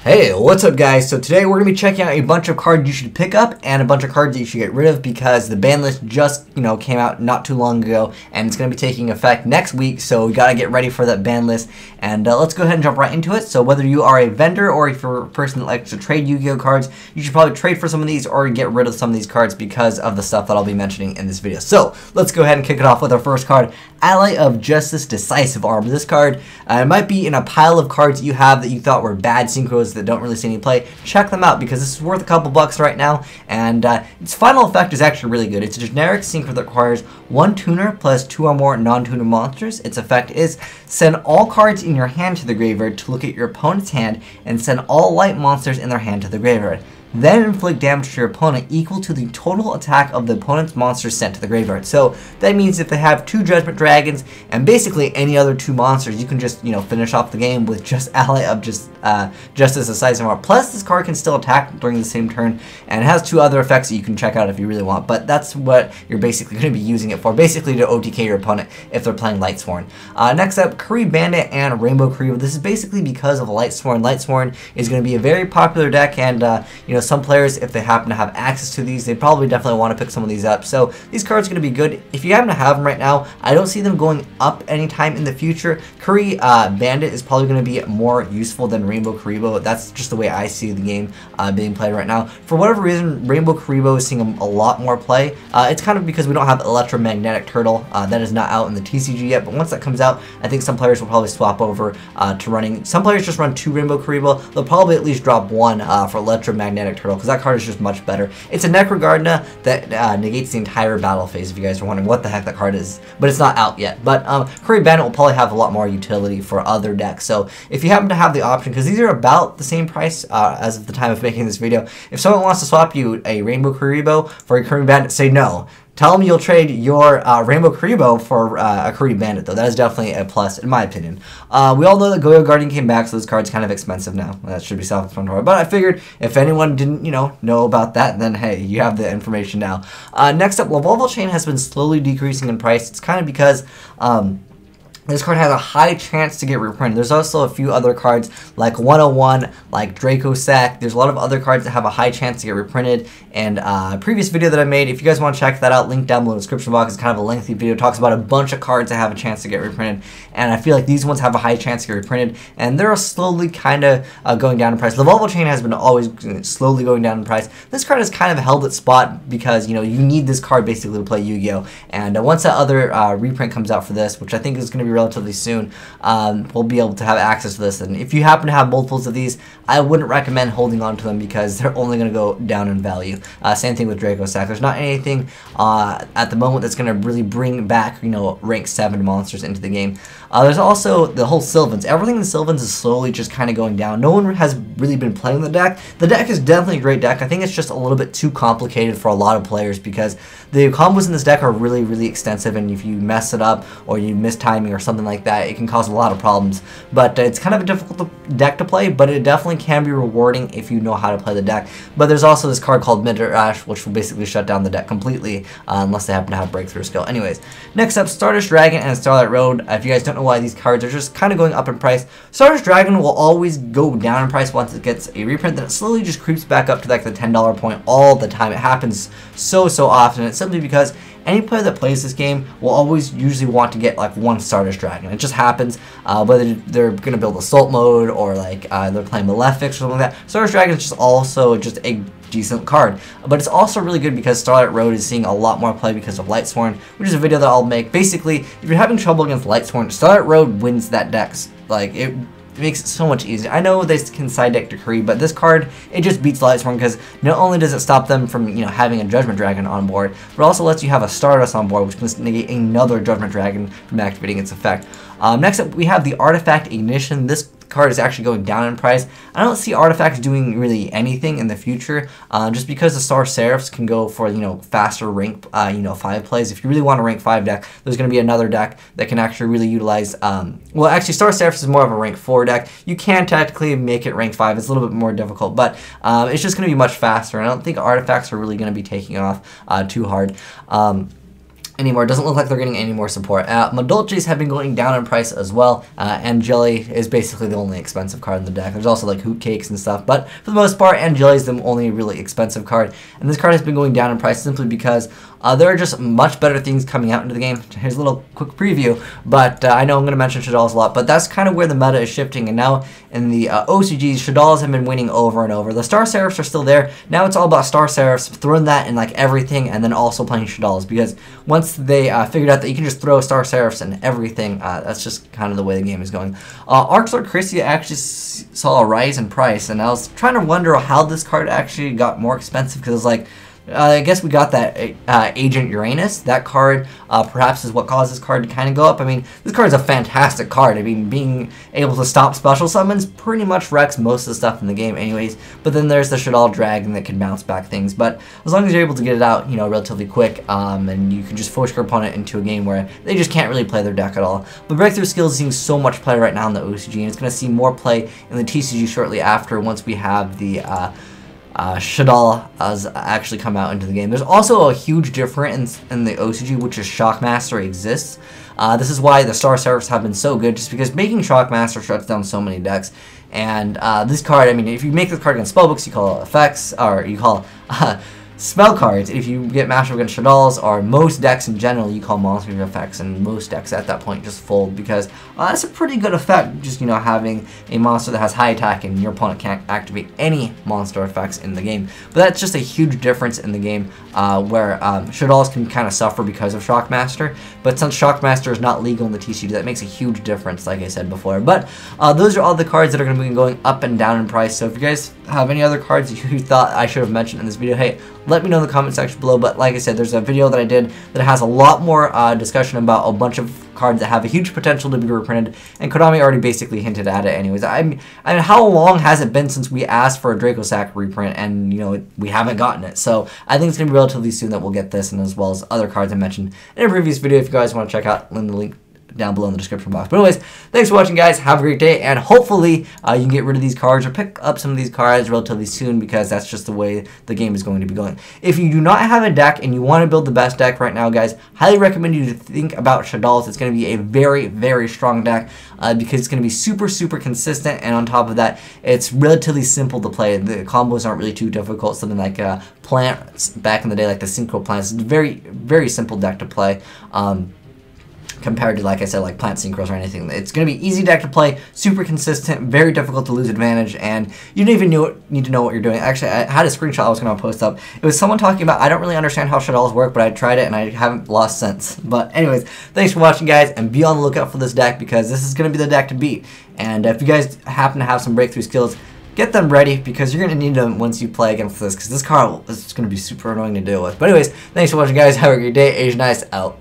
Hey, what's up guys? So today we're going to be checking out a bunch of cards you should pick up and a bunch of cards that you should get rid of because the ban list just, came out not too long ago and it's going to be taking effect next week, so we got to get ready for that ban list and let's go ahead and jump right into it. So whether you are a vendor or if you're a person that likes to trade Yu-Gi-Oh cards, you should probably trade for some of these or get rid of some of these cards because of the stuff that I'll be mentioning in this video. So let's go ahead and kick it off with our first card, Ally of Justice Decisive Arm. This card it might be in a pile of cards that you have that you thought were bad synchros that don't really see any play. Check them out because this is worth a couple bucks right now, and its final effect is actually really good. It's a generic synchro that requires one tuner plus 2 or more non-tuner monsters. Its effect is send all cards in your hand to the graveyard to look at your opponent's hand and send all light monsters in their hand to the graveyard. Then inflict damage to your opponent equal to the total attack of the opponent's monsters sent to the graveyard. So that means if they have 2 Judgment Dragons and basically any other 2 monsters, you can just finish off the game with just Ally of Justice Decisive Arm. Plus this card can still attack during the same turn and it has 2 other effects that you can check out if you really want. But that's what you're basically going to be using it for, basically to OTK your opponent if they're playing Lightsworn. Next up, Kuri, Bandit, and Rainbow Kuri. This is basically because of Lightsworn. Lightsworn is going to be a very popular deck, and some players, if they happen to have access to these, they probably definitely want to pick some of these up. So these cards are going to be good. If you happen to have them right now, I don't see them going up anytime in the future. Kuri Bandit is probably going to be more useful than Rainbow Kuriboh. That's just the way I see the game being played right now. For whatever reason, Rainbow Kuriboh is seeing a lot more play. It's kind of because we don't have Electromagnetic Turtle. That is not out in the TCG yet, but once that comes out, I think some players will probably swap over to running. Some players just run 2 Rainbow Kuriboh. They'll probably at least drop 1 for Electromagnetic Turtle, because that card is just much better. It's a Necrogardna that negates the entire battle phase, if you guys are wondering what the heck that card is, but it's not out yet. But Kuri Bandit will probably have a lot more utility for other decks, so if you happen to have the option, because these are about the same price as of the time of making this video, if someone wants to swap you a Rainbow Kuriboh for a Kuri Bandit, say no. Tell them you'll trade your Rainbow Kuriboh for a Kuri Bandit, though. That is definitely a plus, in my opinion. We all know that Goyo Guardian came back, so this card's kind of expensive now. That should be self-explanatory. But I figured if anyone didn't, know about that, then hey, you have the information now. Next up, Lavolval Chain has been slowly decreasing in price. It's kind of because this card has a high chance to get reprinted. There's also a few other cards like 101, like Draco Sack. There's a lot of other cards that have a high chance to get reprinted. And a previous video that I made, if you guys want to check that out, link down below in the description box. It's kind of a lengthy video. It talks about a bunch of cards that have a chance to get reprinted. And I feel like these ones have a high chance to get reprinted. And they're slowly kind of going down in price. Lavolval Chain has been always slowly going down in price. This card has kind of held its spot because, you need this card basically to play Yu-Gi-Oh! And once that other reprint comes out for this, which I think is going to be relatively soon, we'll be able to have access to this. And if you happen to have multiples of these, I wouldn't recommend holding on to them because they're only going to go down in value. Same thing with Draco Sack. There's not anything at the moment that's going to really bring back, rank 7 monsters into the game. There's also the whole Sylvans. Everything in Sylvans is slowly just kind of going down. No one has really been playing the deck. The deck is definitely a great deck. I think it's just a little bit too complicated for a lot of players because the combos in this deck are really, really extensive, and if you mess it up or you miss timing or something like that, it can cause a lot of problems. But it's kind of a difficult deck to play, but it definitely can be rewarding if you know how to play the deck. But there's also this card called Madolche, which will basically shut down the deck completely unless they happen to have breakthrough skill. Anyways, next up, Stardust Dragon and Starlight Road. If you guys don't know why these cards are just kind of going up in price, Stardust Dragon will always go down in price once it gets a reprint, then it slowly just creeps back up to like the $10 point all the time. It happens so often. It's simply because any player that plays this game will always usually want to get like 1 Stardust Dragon. It just happens, whether they're going to build Assault mode or like they're playing Malefic or something like that. Stardust Dragon is just also just a decent card. But it's also really good because Starlight Road is seeing a lot more play because of Lightsworn, which is a video that I'll make. Basically, if you're having trouble against Lightsworn, Starlight Road wins that deck. Like, it makes it so much easier. I know they can side deck to Kuri, but this card, it just beats Lightsworn because not only does it stop them from, having a Judgment Dragon on board, but also lets you have a Stardust on board, which can negate another Judgment Dragon from activating its effect. Next up, we have the Artifact Ignition. This card is actually going down in price. I don't see artifacts doing really anything in the future, just because the Star Seraphs can go for faster rank 5 plays. If you really want a rank 5 deck, there's going to be another deck that can actually really utilize. Well, actually, Star Seraphs is more of a rank 4 deck. You can technically make it rank 5. It's a little bit more difficult, but it's just going to be much faster. I don't think artifacts are really going to be taking off too hard. anymore. It doesn't look like they're getting any more support. Madolches have been going down in price as well, and Jelly is basically the only expensive card in the deck. There's also like Hoot Cakes and stuff, but for the most part, and Jelly is the only really expensive card, and this card has been going down in price simply because there are just much better things coming out into the game. Here's a little quick preview, but I know I'm going to mention Shaddolls a lot, but that's kind of where the meta is shifting, and now in the OCGs, Shaddolls have been winning over and over. The Star Seraphs are still there. Now it's all about Star Seraphs, throwing that in like everything, and then also playing Shaddolls, because once they figured out that you can just throw Star Seraphs in everything, that's just kind of the way the game is going. Archlord Christie actually saw a rise in price, and I was trying to wonder how this card actually got more expensive, because it was like, I guess we got that Agent Uranus. That card perhaps is what caused this card to kind of go up. I mean, this card is a fantastic card. I mean, being able to stop special summons pretty much wrecks most of the stuff in the game anyways. But then there's the Shaddoll Dragon that can bounce back things. But as long as you're able to get it out, you know, relatively quick, and you can just force your opponent into a game where they just can't really play their deck at all. But Breakthrough Skills is seeing so much play right now in the OCG, and it's going to see more play in the TCG shortly after, once we have the Shaddoll has actually come out into the game. There's also a huge difference in the OCG, which is Shockmaster exists. This is why the Star Seraphs have been so good, just because making Shockmaster shuts down so many decks. And this card, I mean, if you make this card against spellbooks, you call it effects, or you call spell cards. If you get matched up against Shaddolls, or most decks in general, you call monster effects, and most decks at that point just fold, because that's a pretty good effect, just, you know, having a monster that has high attack and your opponent can't activate any monster effects in the game. But that's just a huge difference in the game, where Shaddolls can kind of suffer because of Shockmaster, but since Shockmaster is not legal in the TCG, that makes a huge difference, like I said before. But those are all the cards that are going to be going up and down in price. So if you guys have any other cards you thought I should have mentioned in this video, hey, let me know in the comment section below. But like I said, there's a video that I did that has a lot more discussion about a bunch of cards that have a huge potential to be reprinted, and Konami already basically hinted at it anyways. I mean, how long has it been since we asked for a Dracosack reprint, and, you know, we haven't gotten it? So I think it's going to be relatively soon that we'll get this, and as well as other cards I mentioned in a previous video. If you guys want to check out, the link down below in the description box. But anyways, thanks for watching, guys. Have a great day, and hopefully you can get rid of these cards or pick up some of these cards relatively soon, because that's just the way the game is going to be going. If you do not have a deck and you want to build the best deck right now, guys, highly recommend you to think about Shaddolls. It's going to be a very, very strong deck, because it's going to be super, super consistent, and on top of that, it's relatively simple to play. The combos aren't really too difficult. Something like plants back in the day, like the Synchro Plants, it's a very, very simple deck to play. Compared to, like I said, like Plant Synchros or anything. It's going to be easy deck to play, super consistent, very difficult to lose advantage, and you don't even need to know what you're doing. Actually, I had a screenshot I was going to post up. It was someone talking about, I don't really understand how Shaddolls work, but I tried it and I haven't lost sense. But anyways, thanks for watching, guys, and be on the lookout for this deck, because this is going to be the deck to beat. And if you guys happen to have some breakthrough skills, get them ready, because you're going to need them once you play against this, because this card is going to be super annoying to deal with. But anyways, thanks for watching, guys. Have a great day. Azneyes out.